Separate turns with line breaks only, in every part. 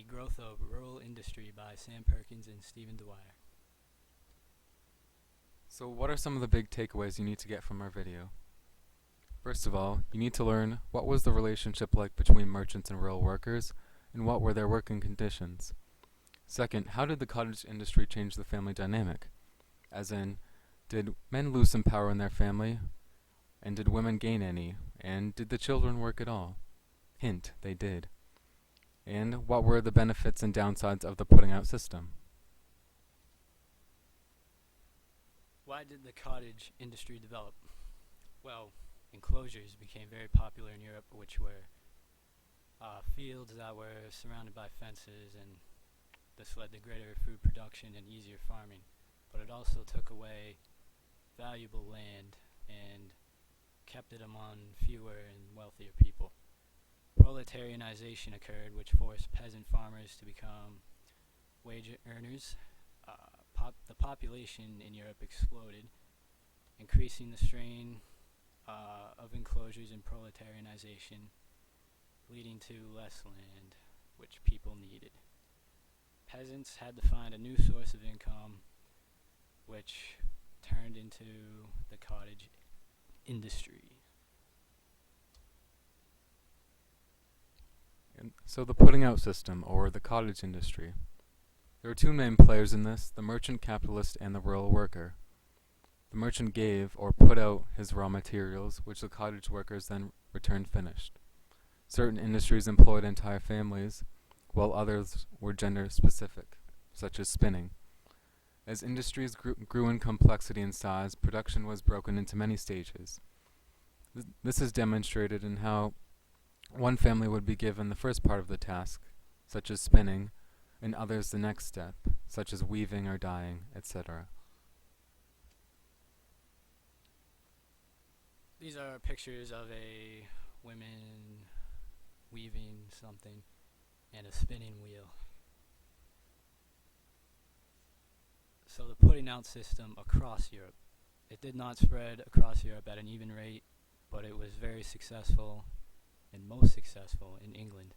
Growth of Rural Industry by Sam Perkins and Stephen Dwyer.
So what are some of the big takeaways you need to get from our video? First of all, you need to learn what was the relationship like between merchants and rural workers, and what were their working conditions. Second, how did the cottage industry change the family dynamic? As in, did men lose some power in their family? And did women gain any? And did the children work at all? Hint, they did. And what were the benefits and downsides of the putting out system?
Why did the cottage industry develop? Well, enclosures became very popular in Europe, which were fields that were surrounded by fences, and this led to greater food production and easier farming. But it also took away valuable land and kept it among fewer and wealthier people. Proletarianization occurred, which forced peasant farmers to become wage earners. The population in Europe exploded, increasing the strain of enclosures and proletarianization, leading to less land, which people needed. Peasants had to find a new source of income, which turned into the cottage industry.
And so the putting out system, or the cottage industry. There are two main players in this, the merchant capitalist and the rural worker. The merchant gave, or put out, his raw materials, which the cottage workers then returned finished. Certain industries employed entire families, while others were gender-specific, such as spinning. As industries grew in complexity and size, production was broken into many stages. This is demonstrated in how one family would be given the first part of the task, such as spinning, and others the next step, such as weaving or dyeing, etc.
These are pictures of a woman weaving something and a spinning wheel. So the putting out system across Europe. It did not spread across Europe at an even rate, but it was very successful and most successful in England.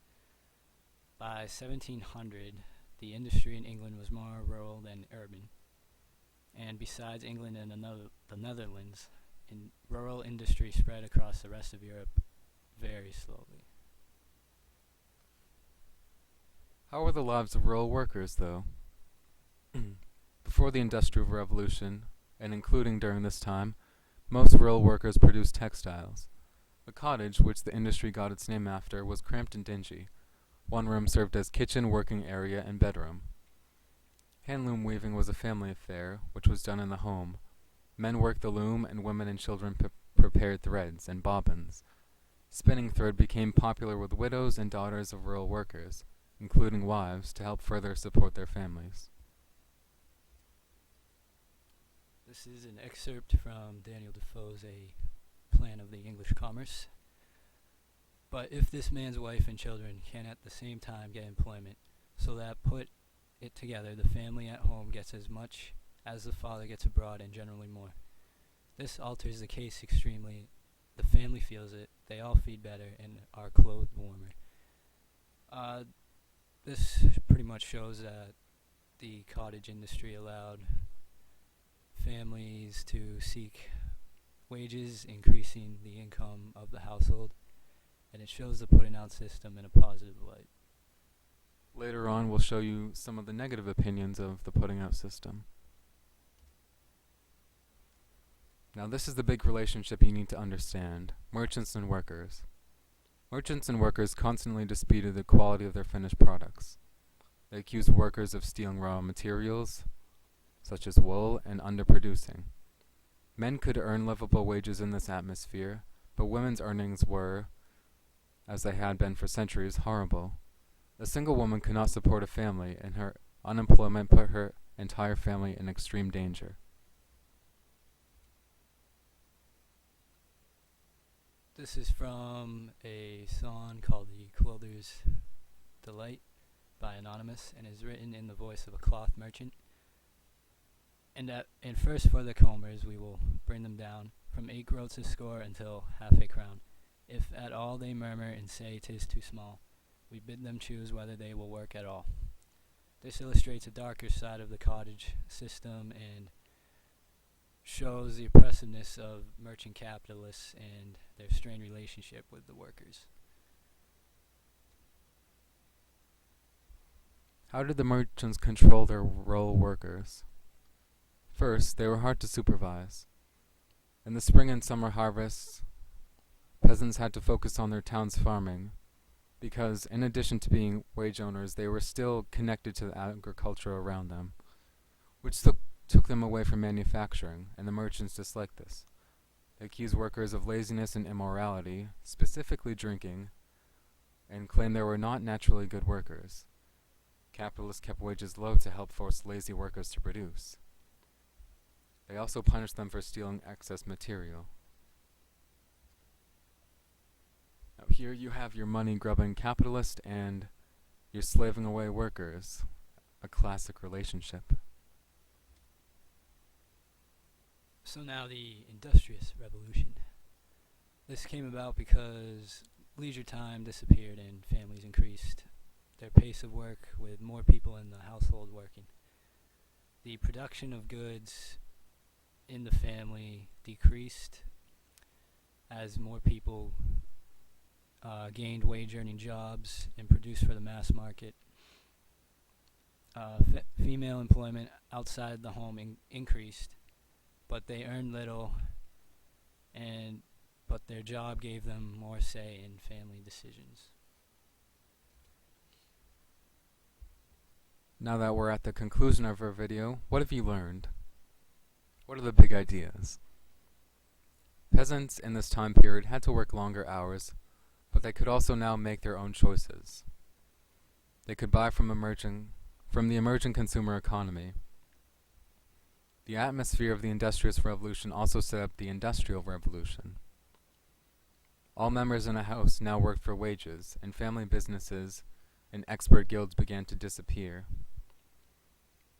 By 1700, the industry in England was more rural than urban. And besides England and the Netherlands, rural industry spread across the rest of Europe very slowly.
How were the lives of rural workers, though? Before the Industrial Revolution, and including during this time, most rural workers produced textiles. The cottage, which the industry got its name after, was cramped and dingy. One room served as kitchen, working area, and bedroom. Handloom weaving was a family affair, which was done in the home. Men worked the loom, and women and children prepared threads and bobbins. Spinning thread became popular with widows and daughters of rural workers, including wives, to help further support their families.
This is an excerpt from Daniel Defoe's A Plan of the English Commerce. But if this man's wife and children can at the same time get employment, so that put it together, the family at home gets as much as the father gets abroad, and generally more. This alters the case extremely. The family feels it, they all feed better, and are clothed warmer. This pretty much shows that the cottage industry allowed families to seek wages, increasing the income of the household, and it shows the putting out system in a positive light.
Later on, we'll show you some of the negative opinions of the putting out system. Now, this is the big relationship you need to understand: merchants and workers. Merchants and workers constantly disputed the quality of their finished products. They accused workers of stealing raw materials, such as wool, and underproducing. Men could earn livable wages in this atmosphere, but women's earnings were, as they had been for centuries, horrible. A single woman could not support a family, and her unemployment put her entire family in extreme danger.
This is from a song called The Clother's Delight by Anonymous, and is written in the voice of a cloth merchant. And first for the combers, we will bring them down from 8 groats a score until half a crown. If at all they murmur and say 'tis too small, We bid them choose whether they will work at all. This illustrates a darker side of the cottage system and shows the oppressiveness of merchant capitalists and their strained relationship with the workers.
How did the merchants control their rural workers? First, they were hard to supervise. In the spring and summer harvests, peasants had to focus on their town's farming, because in addition to being wage owners, they were still connected to the agriculture around them, which took them away from manufacturing, and the merchants disliked this. They accused workers of laziness and immorality, specifically drinking, and claimed they were not naturally good workers. Capitalists kept wages low to help force lazy workers to produce. They also punished them for stealing excess material. Now here you have your money-grubbing capitalist and your slaving away workers, a classic relationship.
So now the Industrious Revolution. This came about because leisure time disappeared and families increased their pace of work with more people in the household working. The production of goods in the family decreased as more people gained wage-earning jobs and produced for the mass market. Female employment outside the home increased, but they earned little, but their job gave them more say in family decisions.
Now that we're at the conclusion of our video, what have you learned? What are the big ideas? Peasants in this time period had to work longer hours, but they could also now make their own choices. They could buy from the emerging consumer economy. The atmosphere of the Industrious Revolution also set up the Industrial Revolution. All members in a house now worked for wages, and family businesses and expert guilds began to disappear.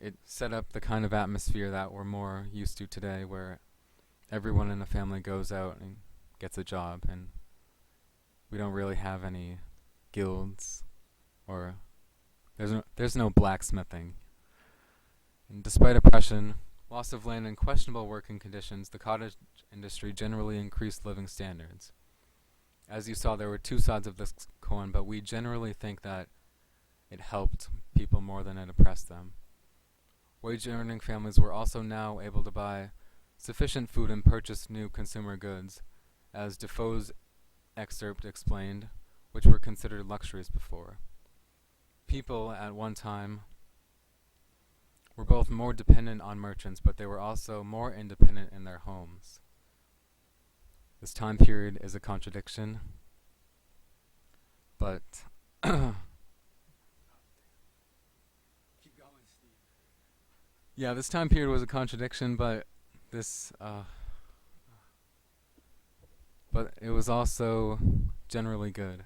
It set up the kind of atmosphere that we're more used to today, where everyone in the family goes out and gets a job, and we don't really have any guilds, or there's no blacksmithing. And despite oppression, loss of land, and questionable working conditions, the cottage industry generally increased living standards. As you saw, there were two sides of this coin, but we generally think that it helped people more than it oppressed them. Wage-earning families were also now able to buy sufficient food and purchase new consumer goods, as Defoe's excerpt explained, which were considered luxuries before. People, at one time, were both more dependent on merchants, but they were also more independent in their homes. This time period is a contradiction, but yeah, this time period was a contradiction, but but it was also generally good.